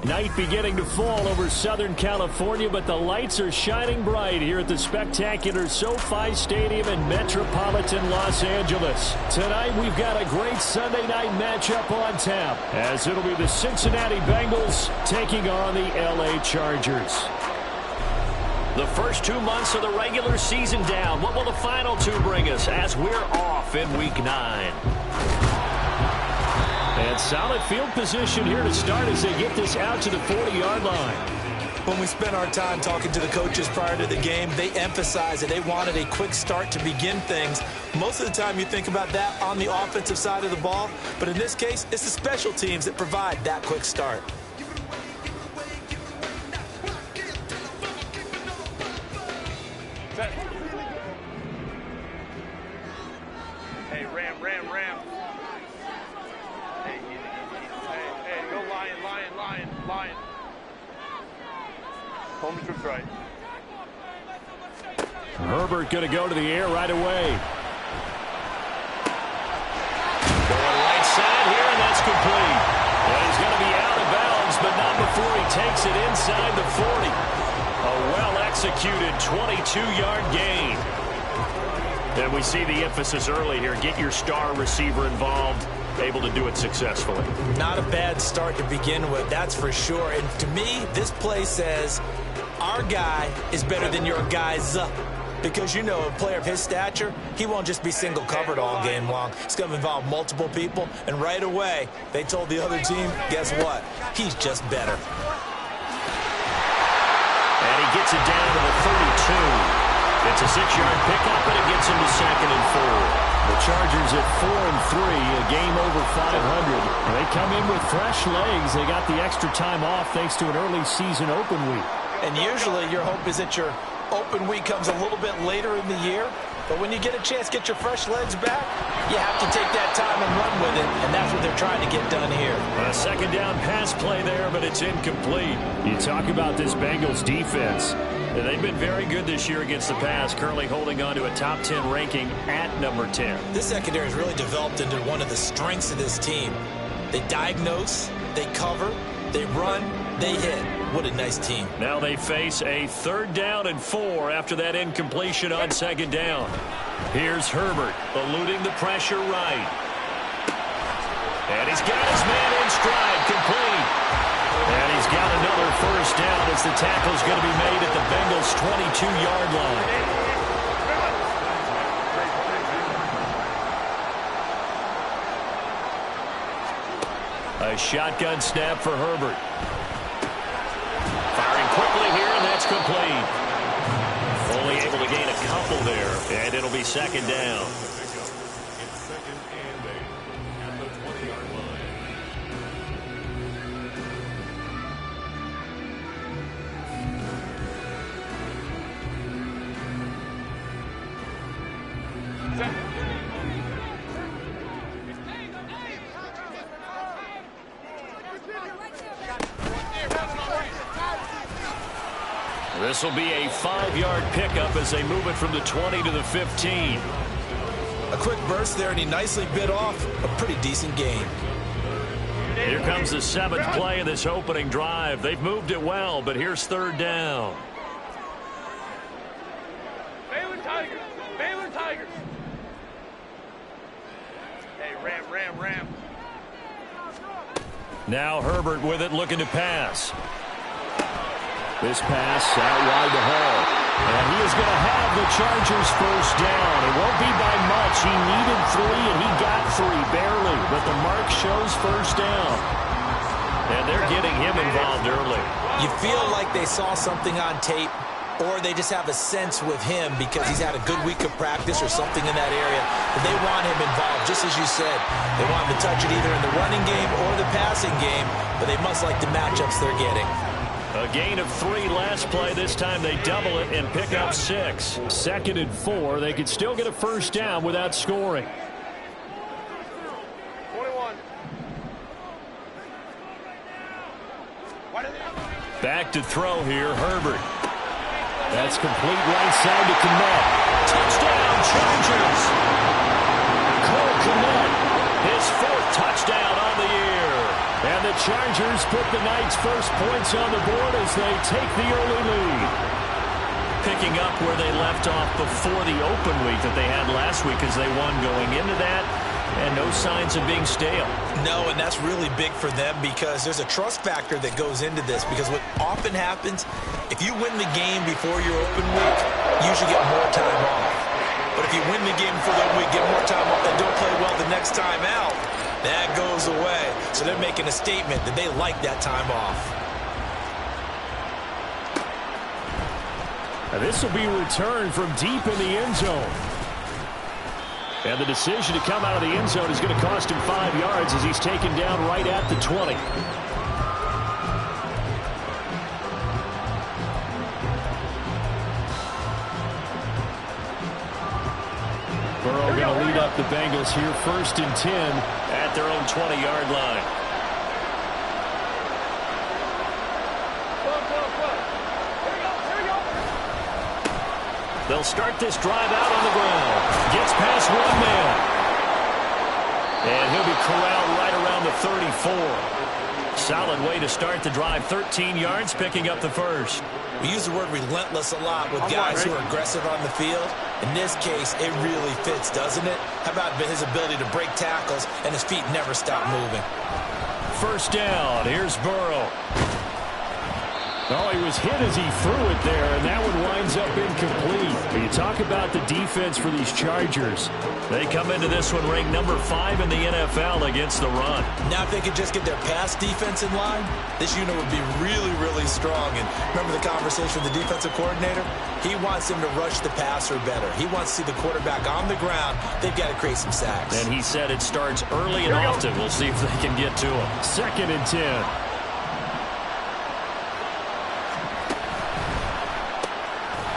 Night beginning to fall over Southern California, but the lights are shining bright here at the spectacular SoFi Stadium in metropolitan Los Angeles. Tonight, we've got a great Sunday night matchup on tap, as it'll be the Cincinnati Bengals taking on the LA Chargers. The first 2 months of the regular season down. What will the final two bring us as we're off in Week 9? And solid field position here to start as they get this out to the 40-yard line. When we spent our time talking to the coaches prior to the game, they emphasized that they wanted a quick start to begin things. Most of the time you think about that on the offensive side of the ball, but in this case, it's the special teams that provide that quick start. Hey, Ram. Hey, go Lion. Home troops right. Herbert going to go to the air right away. Going right side here, and that's complete. And he's going to be out of bounds, but not before he takes it inside the 40. A well-executed 22-yard gain. And we see the emphasis early here. Get your star receiver involved. Able to do it successfully. Not a bad start to begin with, that's for sure. And to me, this play says our guy is better than your guy's. Because, you know, a player of his stature, he won't just be single covered all game long. It's going to involve multiple people. And right away, they told the other team, guess what? He's just better. And he gets it down to the 32. It's a 6-yard pickup, and it gets him to 2nd and 4. The Chargers at 4-3, a game over 500. They come in with fresh legs. They got the extra time off thanks to an early season open week. And usually your hope is that your open week comes a little bit later in the year. But when you get a chance to get your fresh legs back, you have to take that time and run with it. And that's what they're trying to get done here. A second down pass play there, but it's incomplete. You talk about this Bengals defense. They've been very good this year against the pass, currently holding on to a top 10 ranking at number 10. This secondary has really developed into one of the strengths of this team. They diagnose, they cover, they run, they hit. What a nice team. Now they face a 3rd down and 4 after that incompletion on 2nd down. Here's Herbert eluding the pressure right. And he's got his man in stride, complete. And he's got another 1st down as the tackle's going to be made at the Bengals' 22-yard line. A shotgun snap for Herbert. Firing quickly here, and that's complete. Only able to gain a couple there, and it'll be 2nd down. This will be a 5-yard pickup as they move it from the 20 to the 15. A quick burst there, and he nicely bit off a pretty decent gain. Here comes the 7th play of this opening drive. They've moved it well, but here's 3rd down. Baylor Tigers. Hey, Ram. Now Herbert with it, looking to pass. This pass out wide to Hall. And he is going to have the Chargers 1st down. It won't be by much. He needed 3, and he got 3, barely. But the mark shows 1st down. And they're getting him involved early. You feel like they saw something on tape, or they just have a sense with him because he's had a good week of practice or something in that area. But they want him involved, just as you said. They want him to touch it either in the running game or the passing game, but they must like the matchups they're getting. A gain of 3 last play. This time they double it and pick up 6. 2nd and 4. They could still get a 1st down without scoring. 21. Back to throw here, Herbert. That's complete right side to Kmet. Touchdown, Chargers. Cole Kmet, his 4th touchdown on the year. And the the Chargers put the Knights' first points on the board as they take the early lead. Picking up where they left off before the open week that they had last week as they won going into that. And no signs of being stale. No, and that's really big for them because there's a trust factor that goes into this. Because what often happens, if you win the game before your open week, you usually get more time off. But if you win the game before the open week, get more time off, and don't play well the next time out, that goes away. So they're making a statement that they like that time off. And this will be returned from deep in the end zone. And the decision to come out of the end zone is going to cost him 5 yards as he's taken down right at the 20. Burrow going to lead up the Bengals here 1st and 10 at their own 20-yard line. They'll start this drive out on the ground. Gets past one man. And he'll be corralled right around the 34. Solid way to start the drive. 13 yards, picking up the first. We use the word relentless a lot with guys who are aggressive on the field. In this case, it really fits, doesn't it? How about his ability to break tackles and his feet never stop moving? First down. Here's Burrow. Oh, he was hit as he threw it there, and that one winds up incomplete. You talk about the defense for these Chargers. They come into this one ranked number 5 in the NFL against the run. Now, if they could just get their pass defense in line, this unit would be really, really strong. And remember the conversation with the defensive coordinator? He wants them to rush the passer better. He wants to see the quarterback on the ground. They've got to create some sacks. And he said it starts early and often. We'll see if they can get to him. 2nd and 10.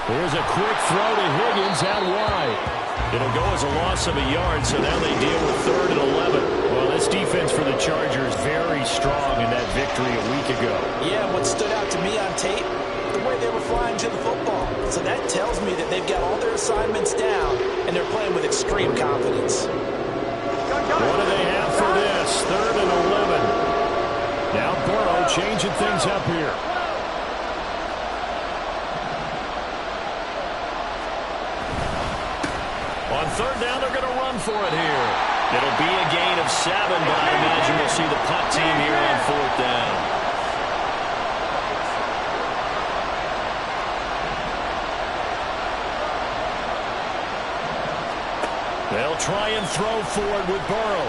Here's a quick throw to Higgins out wide. It'll go as a loss of a yard, so now they deal with 3rd and 11. Well, this defense for the Chargers very strong in that victory a week ago. Yeah, what stood out to me on tape, the way they were flying to the football. So that tells me that they've got all their assignments down, and they're playing with extreme confidence. What do they have for this? 3rd and 11. Now Burrow changing things up here. On 3rd down, they're going to run for it here. It'll be a gain of 7, but I imagine we'll see the punt team here on 4th down. They'll try and throw for it with Burrow.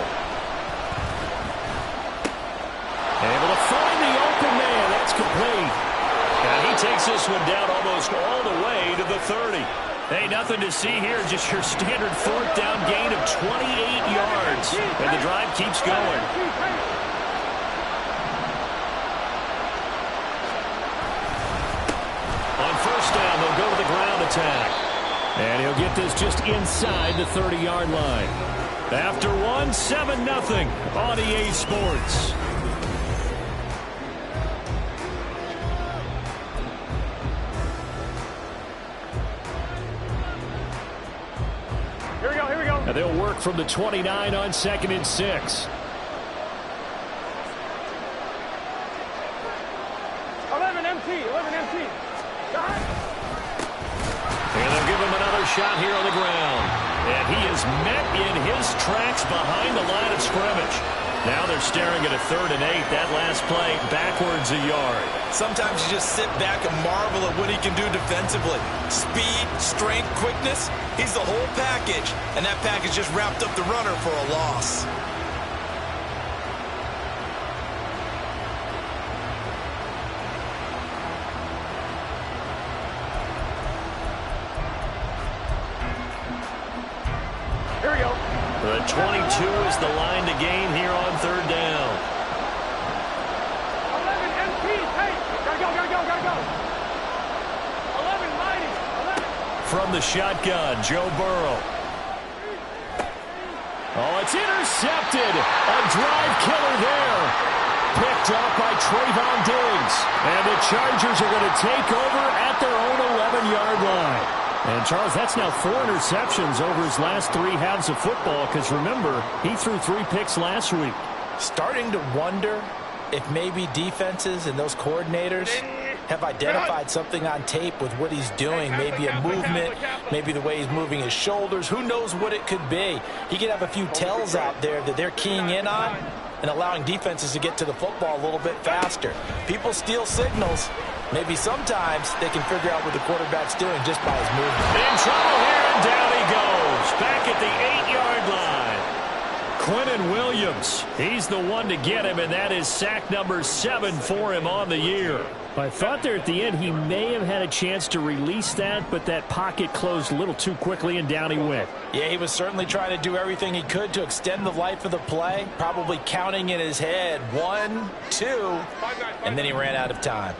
Able to find the open man. That's complete. And he takes this one down almost all the way to the 30. Hey, nothing to see here, just your standard 4th down gain of 28 yards. And the drive keeps going. On 1st down, they'll go to the ground attack. And he'll get this just inside the 30-yard line. After one, 7-0 on EA Sports. And they'll work from the 29 on 2nd and 6. 11 MT, 11 MT. And they'll give him another shot here on the ground. And he is met in his tracks behind the line of scrimmage. Now they're staring at a 3rd and 8. That last play backwards a yard. Sometimes you just sit back and marvel at what he can do defensively. Speed, strength, quickness. He's the whole package. And that package just wrapped up the runner for a loss. Here we go. The 22 is the line to gain here on 3rd down. 11 MT. Hey, gotta go. 11 mighty. 11. From the shotgun, Joe Burrow. Oh, it's intercepted. A drive killer there. Picked up by Trayvon Diggs. And the Chargers are going to take over at their own 11-yard line. And, Charles, that's now 4 interceptions over his last 3 halves of football because, remember, he threw 3 picks last week. Starting to wonder if maybe defenses and those coordinators have identified something on tape with what he's doing, maybe a movement, maybe the way he's moving his shoulders, who knows what it could be. He could have a few tells out there that they're keying in on and allowing defenses to get to the football a little bit faster. People steal signals. Maybe sometimes they can figure out what the quarterback's doing just by his movement. In trouble here, and down he goes. Back at the 8-yard line. Quinnen Williams, he's the one to get him, and that is sack number 7 for him on the year. I thought there at the end he may have had a chance to release that, but that pocket closed a little too quickly, and down he went. Yeah, he was certainly trying to do everything he could to extend the life of the play, probably counting in his head 1, 2, and then he ran out of time.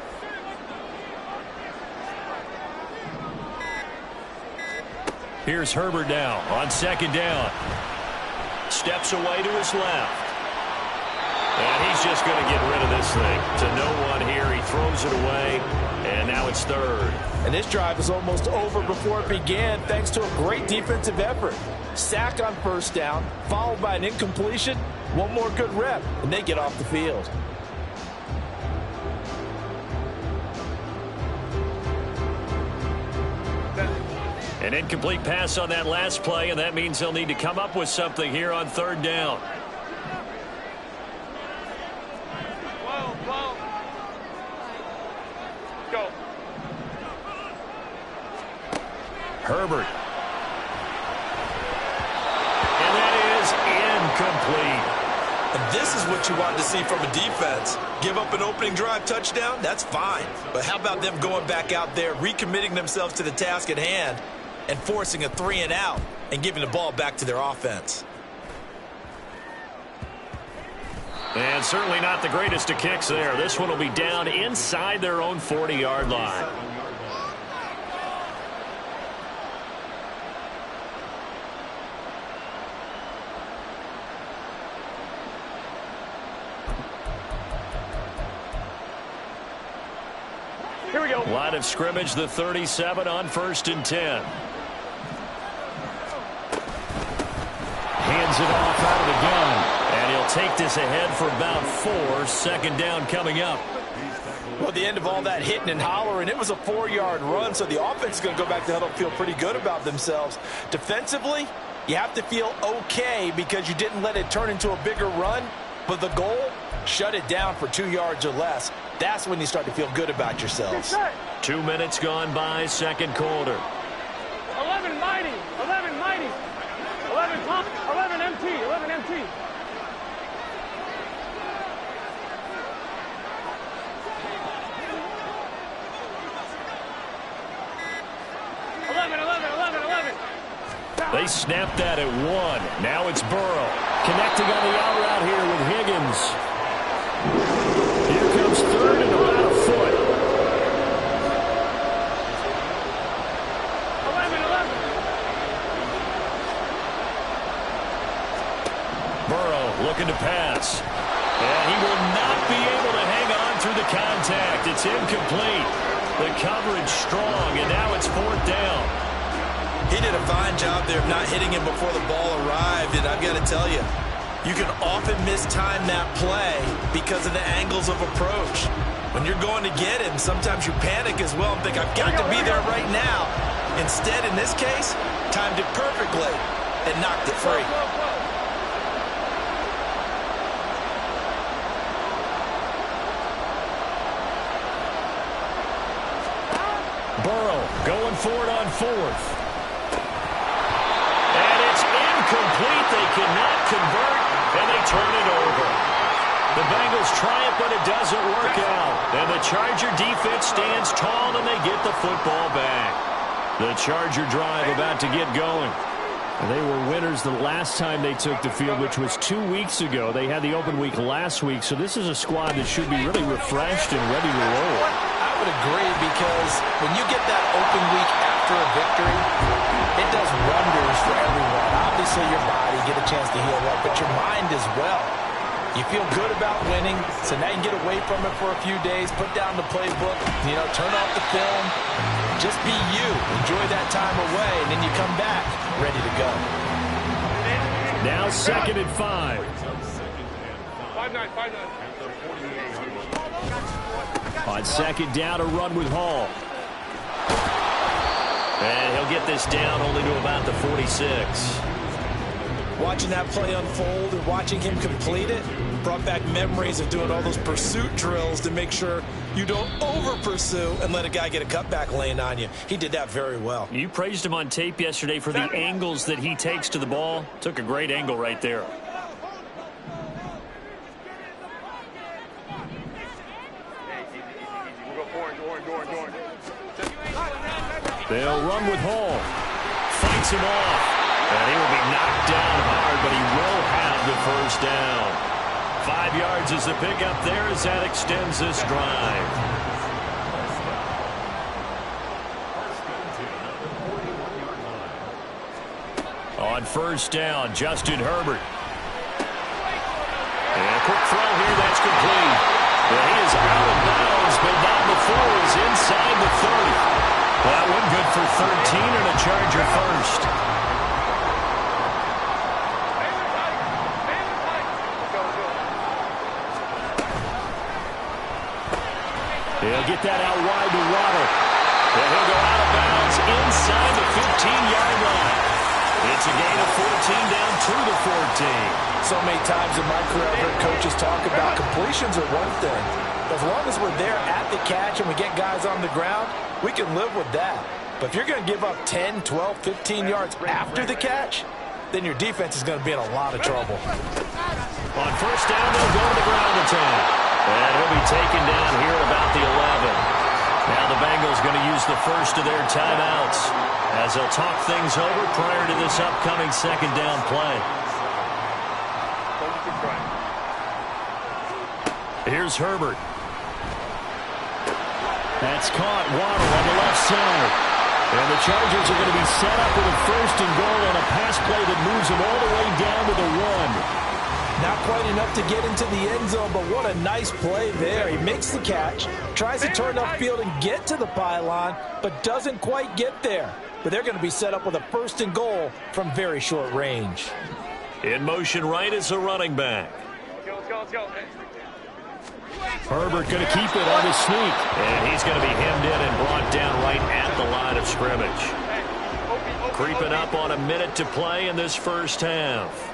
Here's Herbert now on 2nd down. Steps away to his left. And he's just going to get rid of this thing. To no one here. He throws it away. And now it's 3rd. And this drive was almost over before it began thanks to a great defensive effort. Sack on 1st down, followed by an incompletion. One more good rep, and they get off the field. An incomplete pass on that last play, and that means they'll need to come up with something here on 3rd down. Go. Herbert. And that is incomplete. And this is what you want to see from a defense. Give up an opening drive touchdown, that's fine. But how about them going back out there, recommitting themselves to the task at hand, and forcing a 3-and-out and giving the ball back to their offense. And certainly not the greatest of kicks there. This one will be down inside their own 40-yard line. Here we go. Line of scrimmage, the 37 on 1st and 10. Hands it off out of the gun. And he'll take this ahead for about 4. 2nd down coming up. Well, at the end of all that hitting and hollering, it was a 4-yard run, so the offense is going to go back to the huddle and feel pretty good about themselves. Defensively, you have to feel okay because you didn't let it turn into a bigger run, but the goal, shut it down for 2 yards or less. That's when you start to feel good about yourselves. 2 minutes gone by, 2nd quarter. 11 mighty. 11 mighty. 11 pump. 11 MT. 11 MT. 11. They snapped that at 1. Now it's Burrow. Connecting on the out route here with Higgins. Here comes 3rd and about a foot. 11. Burrow looking to pass. And he will not be able to hang on through the contact. It's incomplete. The coverage strong, and now it's 4th down. He did a fine job there of not hitting him before the ball arrived, and I've got to tell you, you can often mistime that play because of the angles of approach. When you're going to get him, sometimes you panic as well and think, I've got to be there right now. Instead, in this case, timed it perfectly and knocked it free. Burrow going for it on 4th. And it's incomplete. They cannot convert, and they turn it over. The Bengals try it, but it doesn't work out. And the Charger defense stands tall, and they get the football back. The Charger drive about to get going. They were winners the last time they took the field, which was 2 weeks ago. They had the open week last week, so this is a squad that should be really refreshed and ready to roll. I would agree, because when you get that open week after a victory, it does wonders for everyone. Obviously, your body get a chance to heal up, but your mind as well. You feel good about winning, so now you can get away from it for a few days, put down the playbook, turn off the film, just be you. Enjoy that time away, and then you come back ready to go. Now 2nd and 5. On second down, a run with Hall. And he'll get this down only to about the 46. Watching that play unfold and watching him complete it brought back memories of doing all those pursuit drills to make sure you don't over-pursue and let a guy get a cutback lane on you. He did that very well. You praised him on tape yesterday for the angles that he takes to the ball. Took a great angle right there. They'll run with Hall. Fights him off. And he will be knocked down hard, but he will have the first down. 5 yards is the pickup there as that extends this drive. On first down, Justin Herbert. And a quick throw here, that's complete. Well, he is out of bounds, but not before he's inside the 30. That one good for 13 and a Charger first. He'll get that out wide to Waddle. And he'll go out of bounds inside the 15-yard line. It's a gain of 14 down to the 14. So many times in my career I've heard coaches talk about completions are one thing. As long as we're there at the catch and we get guys on the ground, we can live with that. But if you're going to give up 10, 12, 15 yards after the catch, then your defense is going to be in a lot of trouble. On first down, they'll go to the ground attack. And he'll be taken down here at about the 11. Now the Bengals going to use the first of their timeouts as they'll talk things over prior to this upcoming second down play. Here's Herbert. That's caught. Waddle on the left side. And the Chargers are going to be set up with a first and goal on a pass play that moves them all the way down to the 1. Not quite enough to get into the end zone, but what a nice play there. He makes the catch, tries to turn upfield and get to the pylon, but doesn't quite get there. But they're going to be set up with a first and goal from very short range. In motion right is the running back. Let's go. Herbert going to keep it on his sneak. And he's going to be hemmed in and brought down right at the line of scrimmage. Creeping up on a minute to play in this first half.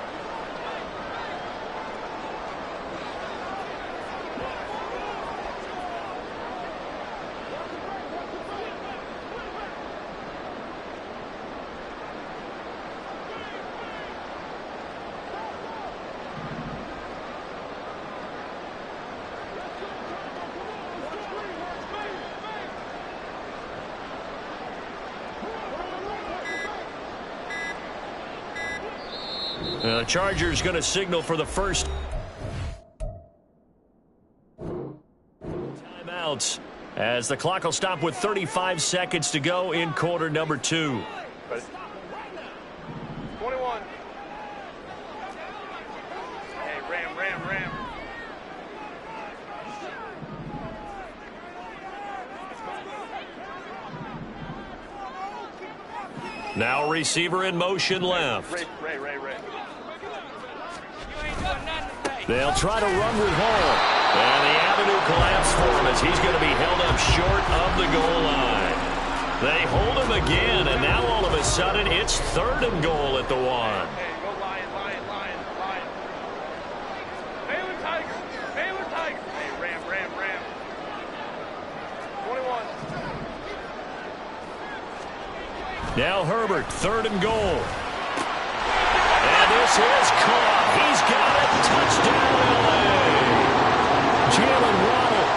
The Chargers going to signal for the first timeouts as the clock will stop with 35 seconds to go in quarter number 2. 21. Hey, Ram. Now receiver in motion left. Ray. They'll try to run with Hall. And the avenue collapsed for him as he's going to be held up short of the goal line. They hold him again, and now all of a sudden it's third and goal at the 1. Hey, go Lion. Baylor Tiger. Hey, Ram. 21. Now Herbert, third and goal. And this is caught. He's got it. Touchdown, LA. Jalen Waddle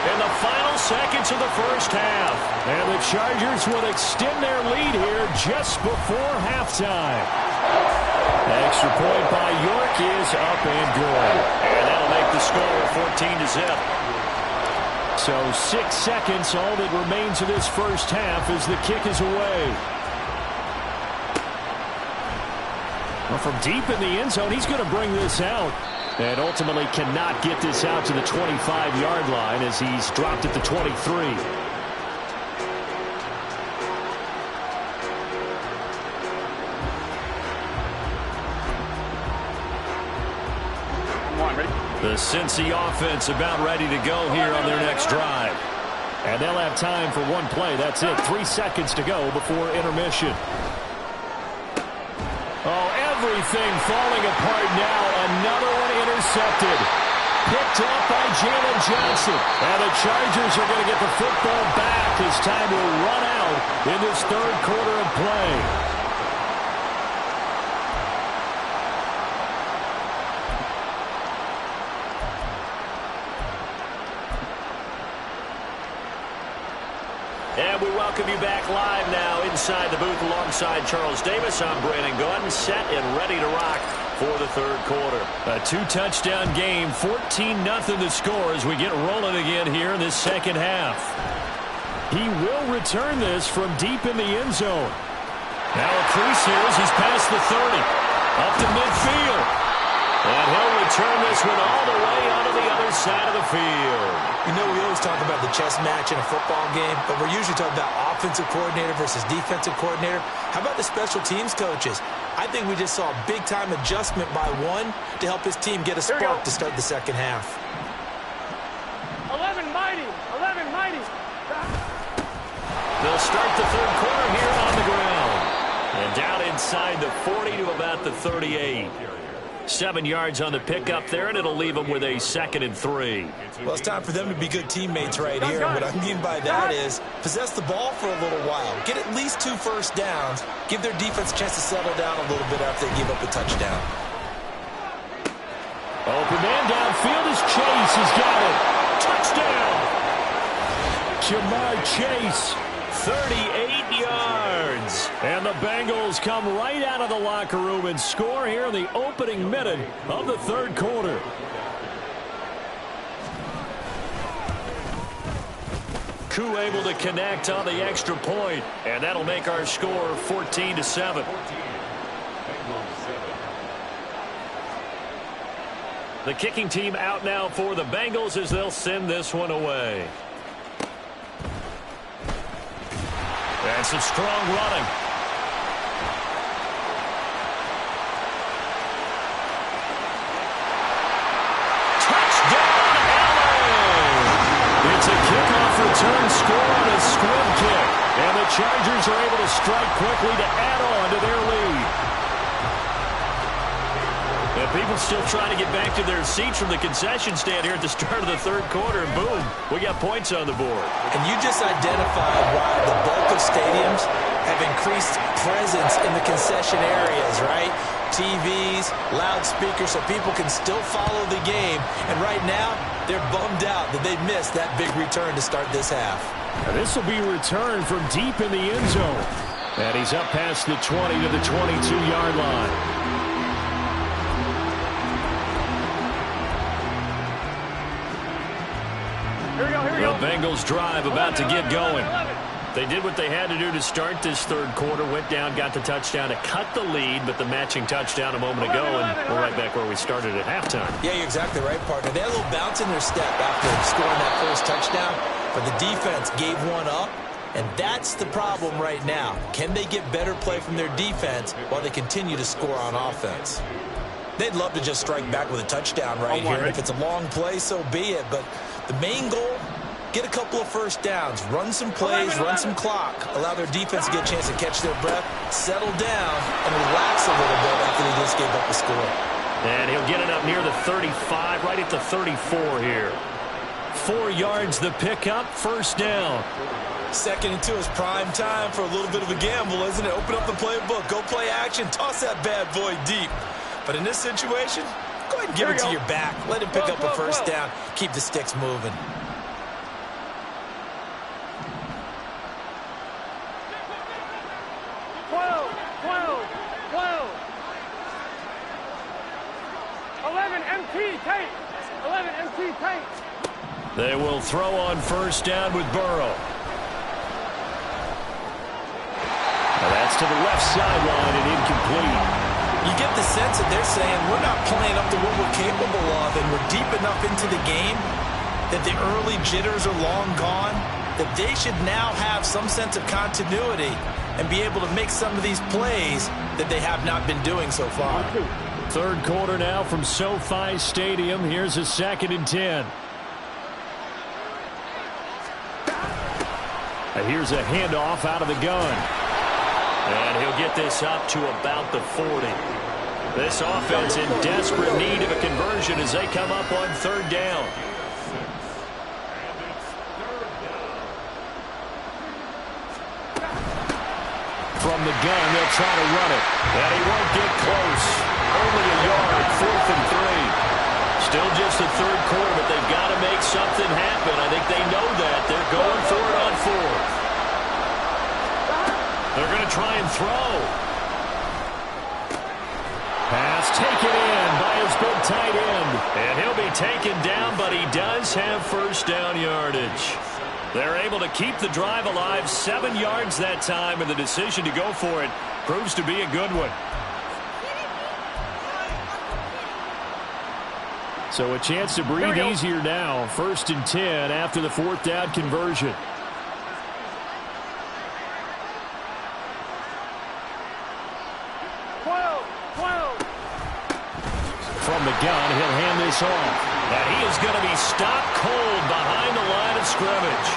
in the final seconds of the first half. And the Chargers will extend their lead here just before halftime. Extra point by York is up and good. And that'll make the score 14-0. So 6 seconds, all that remains of this first half as the kick is away. Well, from deep in the end zone, he's going to bring this out. And ultimately cannot get this out to the 25-yard line as he's dropped at the 23. Come on, ready? The Cincy offense about ready to go here on their next drive. And they'll have time for one play. That's it. 3 seconds to go before intermission. Oh, everything falling apart now. Another one intercepted. Picked up by Jalen Johnson. And the Chargers are going to get the football back as time will run out in this third quarter of play. And we welcome you back live now inside the booth alongside Charles Davis. I'm Brandon Gordon, set and ready to rock for the third quarter. A 2-touchdown game, 14-0 the score as we get rolling again here in this second half. He will return this from deep in the end zone. Now a crease here as he's past the 30. Up to midfield. And he'll return this one all the way onto the other side of the field. You know, we always talk about the chess match in a football game, but we're usually talking about offensive coordinator versus defensive coordinator. How about the special teams coaches? I think we just saw a big-time adjustment by one to help his team get a spark to start the second half. 11 mighty. 11 mighty. They'll start the third quarter here on the ground. And down inside the 40 to about the 38. 7 yards on the pickup there, and it'll leave them with a 2nd and 3. Well, it's time for them to be good teammates right here. What I mean by that is possess the ball for a little while. Get at least 2 first downs. Give their defense a chance to settle down a little bit after they give up a touchdown. Open man downfield as Chase has got it. Touchdown! Jamar Chase, 38 yards. And the Bengals come right out of the locker room and score here in the opening minute of the third quarter. Koo able to connect on the extra point, and that'll make our score 14-7. The kicking team out now for the Bengals as they'll send this one away. And some strong running. Touchdown, Allen! It's a kickoff return score on a squib kick. And the Chargers are able to strike quickly to add on to their lead. And people still trying to get back to their seats from the concession stand here at the start of the third quarter. And boom, we got points on the board. And you just identified why the bulk of stadiums have increased presence in the concession areas, right? TVs, loudspeakers, so people can still follow the game. And right now, they're bummed out that they missed that big return to start this half. And this will be returned from deep in the end zone. And he's up past the 20 to the 22-yard line. The Bengals drive about to get going. They did what they had to do to start this third quarter, went down, got the touchdown to cut the lead, but the matching touchdown a moment ago, and we're right back where we started at halftime. Yeah, you're exactly right, partner. They had a little bounce in their step after scoring that first touchdown, but the defense gave one up, and that's the problem right now. Can they get better play from their defense while they continue to score on offense? They'd love to just strike back with a touchdown right here. If it's a long play, so be it, but the main goal, get a couple of first downs, run some plays, run some clock, allow their defense to get a chance to catch their breath, settle down, and relax a little bit after they just gave up a score. And he'll get it up near the 35, right at the 34 here. 4 yards the pickup, first down. 2nd and 2 is prime time for a little bit of a gamble, isn't it? Open up the playbook, go play action, toss that bad boy deep. But in this situation, go ahead and give it to your back. Let him pick up a first down, keep the sticks moving. 11 MT tape. 11 MT tape. They will throw on first down with Burrow. Now that's to the left sideline and incomplete. You get the sense that they're saying we're not playing up to what we're capable of, and we're deep enough into the game that the early jitters are long gone, that they should now have some sense of continuity and be able to make some of these plays that they have not been doing so far. Third quarter now from SoFi Stadium. Here's a 2nd and 10. Here's a handoff out of the gun. And he'll get this up to about the 40. This offense in desperate need of a conversion as they come up on 3rd down. From the gun, they'll try to run it. And he won't get close. Only a yard, 4th and 3. Still just the 3rd quarter, but they've got to make something happen. I think they know that. They're going for it on 4th. They're going to try and throw. Pass taken in by his big tight end. And he'll be taken down, but he does have 1st down yardage. They're able to keep the drive alive, 7 yards that time, and the decision to go for it proves to be a good one. So a chance to breathe easier now. 1st and 10 after the 4th down conversion. From the gun, he'll hand this off. And he is going to be stopped cold behind the line of scrimmage.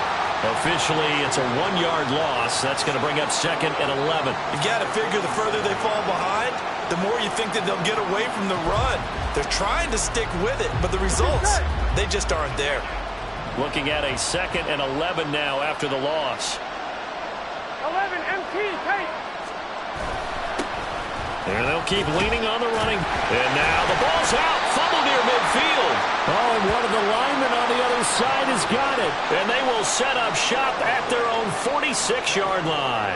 Officially, it's a 1-yard loss. That's going to bring up 2nd and 11. You got to figure the further they fall behind, the more you think that they'll get away from the run. They're trying to stick with it, but the results, they just aren't there. Looking at a 2nd and 11 now after the loss. 11, MT, take. And they'll keep leaning on the running. And now the ball's out. Fumble near midfield. Oh, and one of the linemen on the other side has got it. And they will set up shop at their own 46-yard line.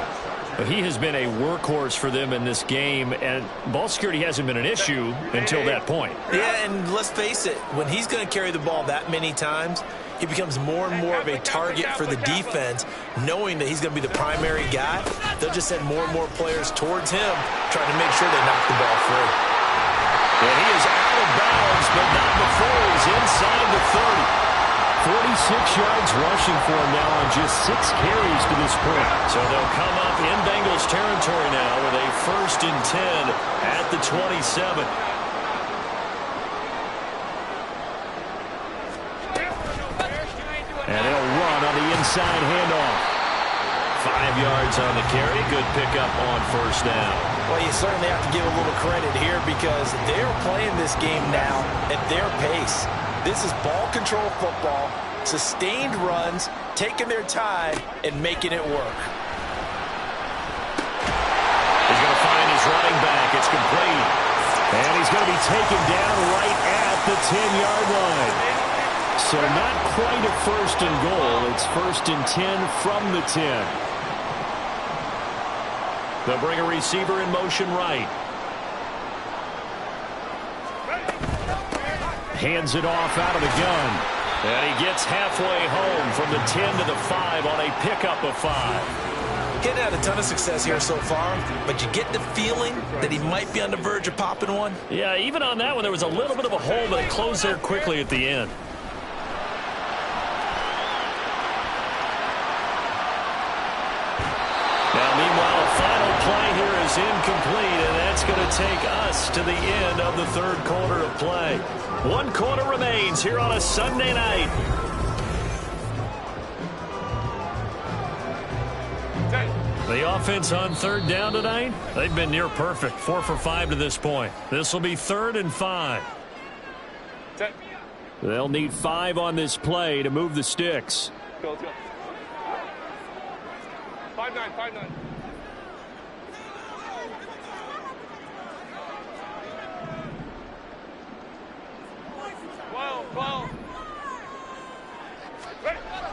He has been a workhorse for them in this game, and ball security hasn't been an issue until that point. Yeah, and let's face it, when he's going to carry the ball that many times, he becomes more and more of a target for the defense, knowing that he's going to be the primary guy. They'll just send more and more players towards him, trying to make sure they knock the ball free. And he is out of bounds, but not before he's inside the 30. 46 yards rushing for him now on just 6 carries to this point. So they'll come up in Bengals territory now with a 1st and 10 at the 27. And they'll run on the inside handoff. 5 yards on the carry. Good pickup on 1st down. Well, you certainly have to give a little credit here because they're playing this game now at their pace. This is ball control football, sustained runs, taking their time, and making it work. He's going to find his running back. It's complete. And he's going to be taken down right at the 10-yard line. So not quite a 1st and goal. It's 1st and 10 from the 10. They'll bring a receiver in motion right. Hands it off out of the gun. And he gets halfway home from the 10 to the 5 on a pickup of 5. Getting had a ton of success here so far, but you get the feeling that he might be on the verge of popping one. Yeah, even on that one, there was a little bit of a hole, but it closed there quickly at the end. Now, meanwhile, a final play here is incomplete, and that's going to take us to the end of the 3rd quarter of play. 1 quarter remains here on a Sunday night. The offense on 3rd down tonight, they've been near perfect. 4 for 5 to this point. This will be 3rd and 5. They'll need 5 on this play to move the sticks. Let's go. 5-9, 5-9.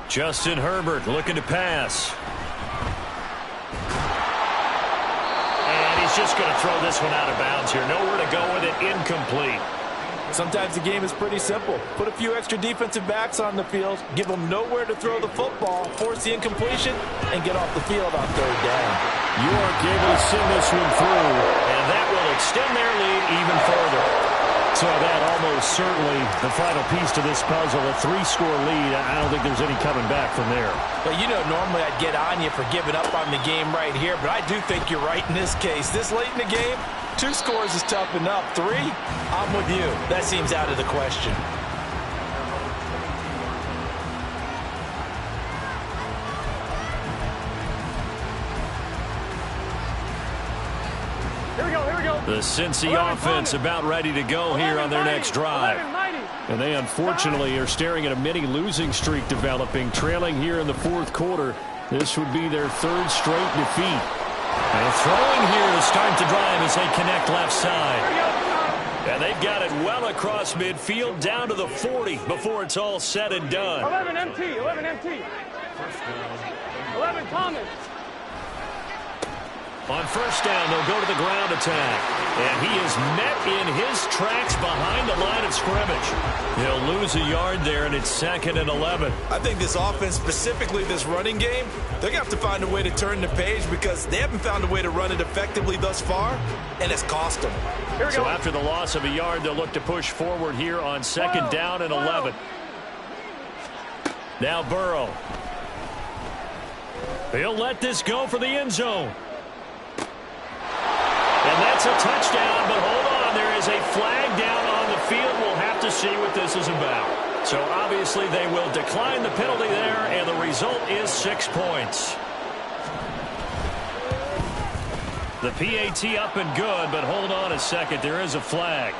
Justin Herbert looking to pass. And he's just going to throw this one out of bounds here. Nowhere to go with it. Incomplete. Sometimes the game is pretty simple. Put a few extra defensive backs on the field, give them nowhere to throw the football, force the incompletion, and get off the field on 3rd down. York able to send this one through, and that will extend their lead even further. So that almost certainly the final piece to this puzzle. A 3-score lead. I don't think there's any coming back from there. Well, you know, normally I'd get on you for giving up on the game right here, but I do think you're right in this case. This late in the game, 2 scores is tough enough. 3, I'm with you. That seems out of the question. The Cincy offense about ready to go here on their next drive. And they unfortunately are staring at a mini losing streak developing, trailing here in the 4th quarter. This would be their 3rd straight defeat. And throwing here to start the drive as they connect left side. And they've got it well across midfield down to the 40 before it's all said and done. 11 MT, 11 MT. 11 Thomas. On first down, they'll go to the ground attack. And he is met in his tracks behind the line of scrimmage. He'll lose a yard there, and it's 2nd and 11. I think this offense, specifically this running game, they're going to have to find a way to turn the page because they haven't found a way to run it effectively thus far, and it's cost them. So after the loss of a yard, they'll look to push forward here on 2nd down and 11. Now Burrow. He'll let this go for the end zone. And that's a touchdown, but hold on. There is a flag down on the field. We'll have to see what this is about. So obviously they will decline the penalty there, and the result is 6 points. The PAT up and good, but hold on a second. There is a flag.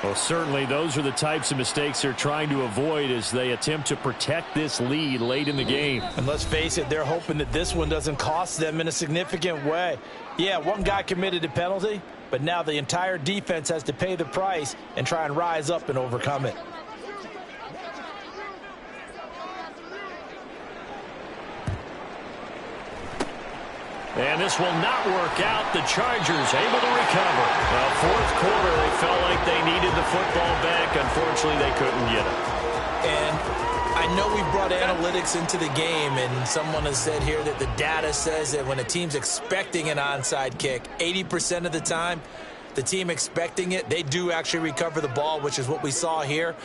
Well, certainly those are the types of mistakes they're trying to avoid as they attempt to protect this lead late in the game. And let's face it, they're hoping that this one doesn't cost them in a significant way. Yeah, one guy committed a penalty, but now the entire defense has to pay the price and try and rise up and overcome it. And this will not work out. The Chargers able to recover. Well, 4th quarter, they felt like they needed the football back. Unfortunately, they couldn't get it. And I know we brought analytics into the game, and someone has said here that the data says that when a team's expecting an onside kick, 80% of the time, the team expecting it, they do actually recover the ball, which is what we saw here.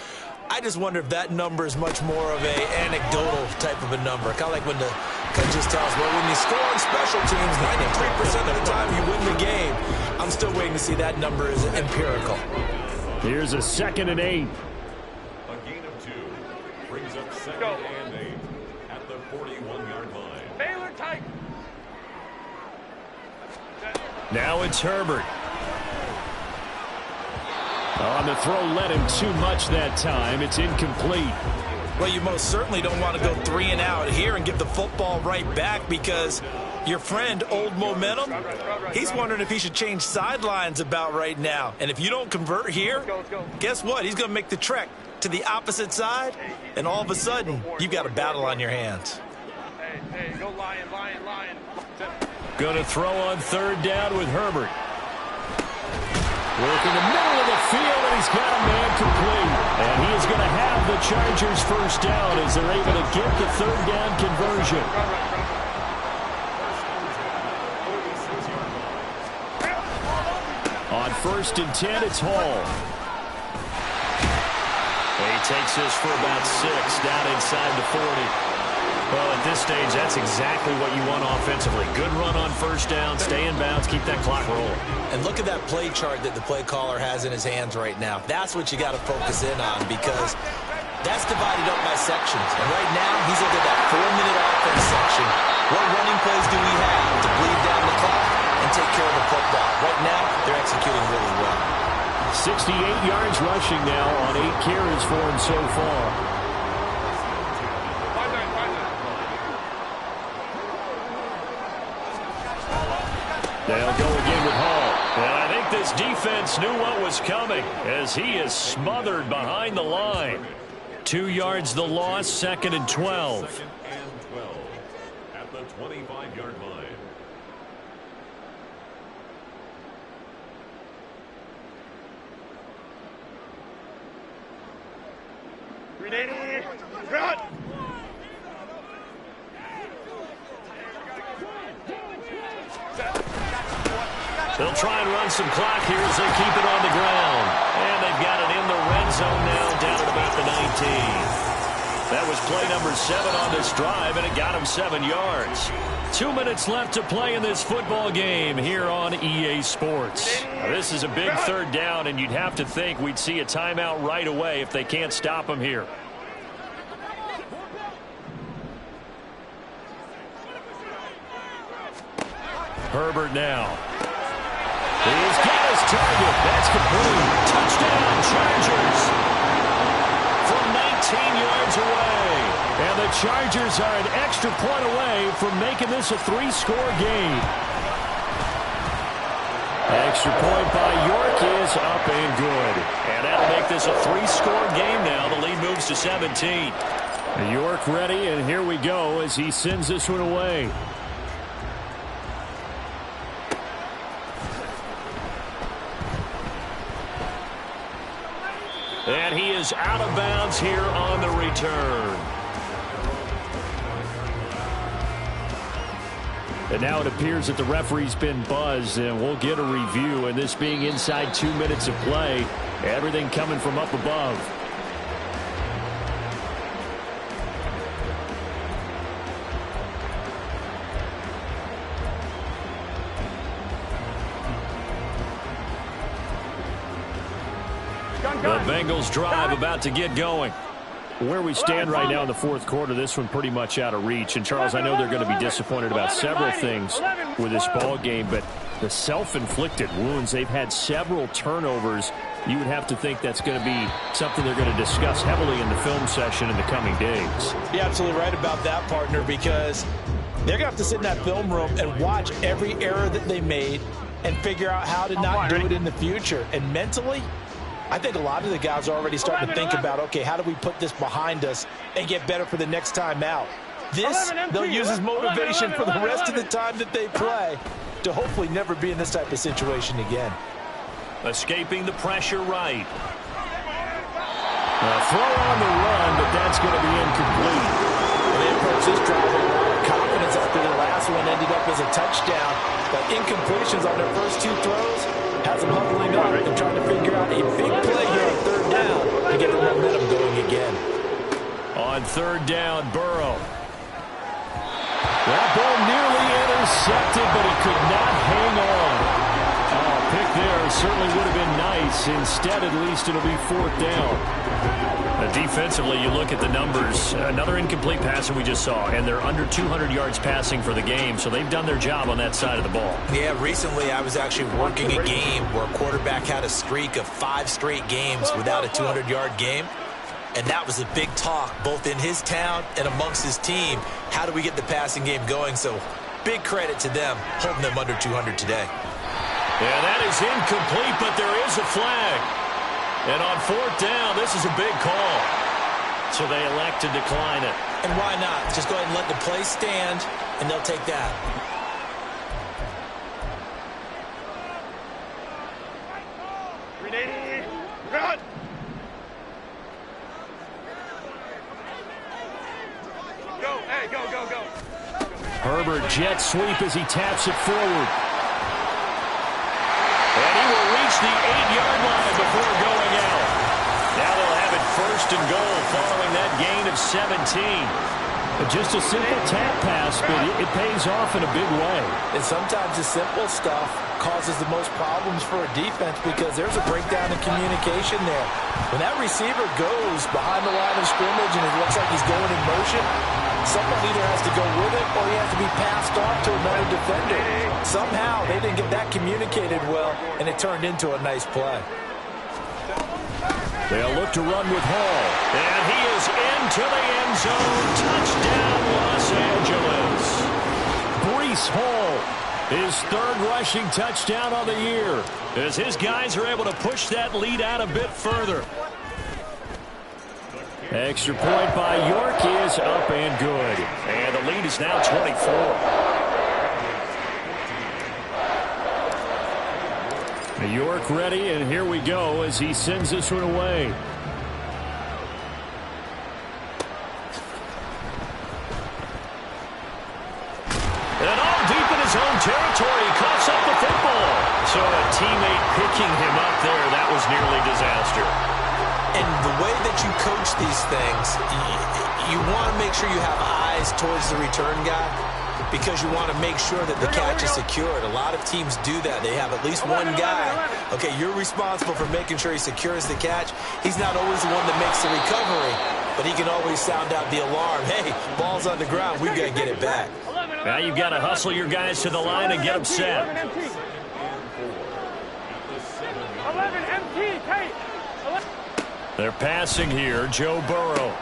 I just wonder if that number is much more of a anecdotal type of a number. Kind of like when the coach just tells, well, when you score on special teams, 93% of the time you win the game. I'm still waiting to see that number is empirical. Here's a 2nd and 8. A gain of 2 brings up 2nd and 8 at the 41-yard line. Baylor tight. Now it's Herbert. On the throw, led him too much that time. It's incomplete. Well, you most certainly don't want to go 3 and out here and give the football right back because your friend, Old Momentum, he's wondering if he should change sidelines about right now. And if you don't convert here, guess what? He's going to make the trek to the opposite side, and all of a sudden, you've got a battle on your hands. Hey, go Lion. Going to throw on 3rd down with Herbert. Working the middle of the field, and he's got a man complete. And he is going to have the Chargers first down as they're able to get the 3rd down conversion. On 1st and 10, it's Hall. He takes this for about 6, down inside the 40. Well, at this stage, that's exactly what you want offensively. Good run on 1st down, stay in bounds, keep that clock rolling. And look at that play chart that the play caller has in his hands right now. That's what you got to focus in on because that's divided up by sections. And right now, he's looking at that 4-minute offense section. What running plays do we have to bleed down the clock and take care of the football? Right now, they're executing really well. 68 yards rushing now on 8 carries for him so far. They'll go again with Hall. And I think this defense knew what was coming as he is smothered behind the line. 2 yards the loss, 2nd and 12. 2nd and 12 at the 25-yard line. Ready, run! They'll try and run some clock here as they keep it on the ground. And they've got it in the red zone now, down at about the 19. That was play number 7 on this drive, and it got him 7 yards. 2 minutes left to play in this football game here on EA Sports. Now, this is a big third down, and you'd have to think we'd see a timeout right away if they can't stop him here. Herbert now. He's got his target. That's complete. Touchdown, Chargers. From 19 yards away. And the Chargers are an extra point away from making this a 3-score game. Extra point by York is up and good. And that'll make this a 3-score game now. The lead moves to 17. York ready, and here we go as he sends this one away. And he is out of bounds here on the return. And now it appears that the referee's been buzzed, and we'll get a review. And this being inside 2 minutes of play, everything coming from up above. The Bengals drive about to get going. Where we stand right now in the fourth quarter, this one pretty much out of reach. And, Charles, I know they're going to be disappointed about several things with this ball game, but the self-inflicted wounds, they've had several turnovers. You would have to think that's going to be something they're going to discuss heavily in the film session in the coming days. You're absolutely right about that, partner, because they're going to have to sit in that film room and watch every error that they made and figure out how to not do it in the future. And mentally, I think a lot of the guys are already starting to think about, okay, how do we put this behind us and get better for the next time out? This, they'll use as motivation for the rest of the time that they play to hopefully never be in this type of situation again. Escaping the pressure right. A throw on the run, but that's going to be incomplete. They approach this drive with a lot of confidence after the last one ended up as a touchdown. But incompletions on their first 2 throws has them huddling up and trying to figure out a big play here on third down to get the momentum going again. On third down, Burrow. That ball nearly intercepted, but he could not hang on. Pick there certainly would have been nice. Instead, at least it'll be fourth down. Defensively, you look at the numbers. Another incomplete pass that we just saw, and they're under 200 yards passing for the game, so they've done their job on that side of the ball. Yeah, recently I was actually working a game where a quarterback had a streak of 5 straight games without a 200-yard game, and that was a big talk both in his town and amongst his team. How do we get the passing game going? So big credit to them holding them under 200 today. Yeah, that is incomplete, but there is a flag. And on fourth down, this is a big call. So they elect to decline it. And why not? Just go ahead and let the play stand, and they'll take that. Run! Go, hey, go, go, go. Herbert jet sweep as he taps it forward. And he will reach the 8-yard line before going out. Now they'll have it first and goal following that gain of 17. Just a simple tap pass, but it pays off in a big way. And sometimes the simple stuff causes the most problems for a defense because there's a breakdown in communication there. When that receiver goes behind the line of scrimmage and it looks like he's going in motion, someone either has to go with it or he has to be passed off to another defender. Somehow they didn't get that communicated well, and it turned into a nice play. They'll look to run with Hall. And he is into the end zone. Touchdown, Los Angeles. Breece Hall, his third rushing touchdown of the year, as his guys are able to push that lead out a bit further. Extra point by York is up and good. And the lead is now 24. York ready, and here we go as he sends this one away. And all deep in his own territory, he coughs up the football. So teammate picking him up there. That was nearly disaster. And the way that you coach these things, you want to make sure you have eyes towards the return guy because you want to make sure that the catch is secured. A lot of teams do that. They have at least one guy. Okay, you're responsible for making sure he secures the catch. He's not always the one that makes the recovery, but he can always sound out the alarm. Hey, ball's on the ground. We've got to get it back. Now you've got to hustle your guys to the line and get them set. 11 MT, Kate. They're passing here. Joe Burrow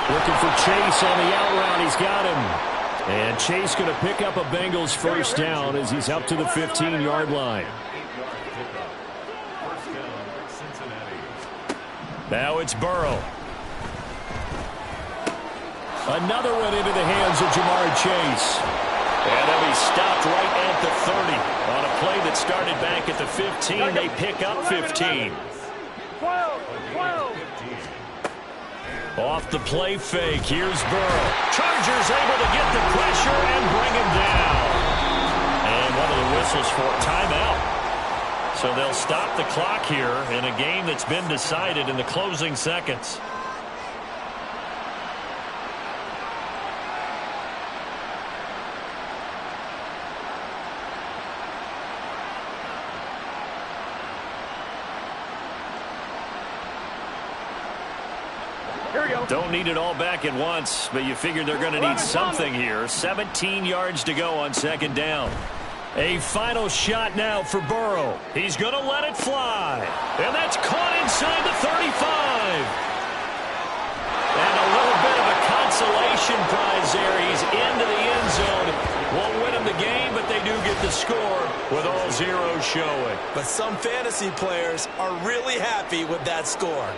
looking for Chase on the out route. He's got him. And Chase going to pick up a Bengals first down as he's up to the 15-yard line. Now it's Burrow. Another one into the hands of Jamar Chase. And then he's stopped right at the 30. On a play that started back at the 15, they pick up 15. 12. Off the play fake, here's Burrow. Chargers able to get the pressure and bring him down. And one of the whistles for timeout. So they'll stop the clock here in a game that's been decided in the closing seconds. Don't need it all back at once, but you figure they're going to need something here. 17 yards to go on second down. A final shot now for Burrow. He's going to let it fly. And that's caught inside the 35. And a little bit of a consolation prize there. He's into the end zone. Won't win him the game, but they do get the score with all zeros showing. But some fantasy players are really happy with that score.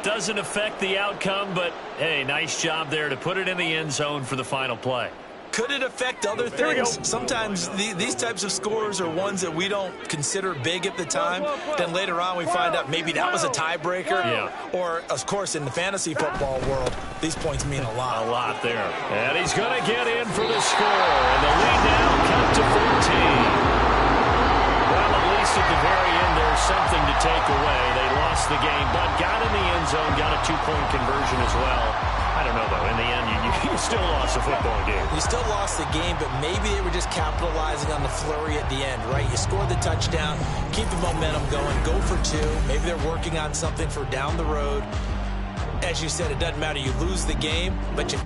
Doesn't affect the outcome, but, hey, nice job there to put it in the end zone for the final play. Could it affect other things? Sometimes these types of scores are ones that we don't consider big at the time. Then later on we find out maybe that was a tiebreaker. Yeah. Or, of course, in the fantasy football world, these points mean a lot. A lot there. And he's going to get in for the score. And the lead now cut to 14. Well, at least at the very end, there's something to take away. They lost the game, but got in the end zone, got a two-point conversion as well. I don't know, though. In the end, you still lost the football game. You still lost the game, but maybe they were just capitalizing on the flurry at the end, right? You score the touchdown, keep the momentum going, go for two. Maybe they're working on something for down the road. As you said, it doesn't matter. You lose the game, but you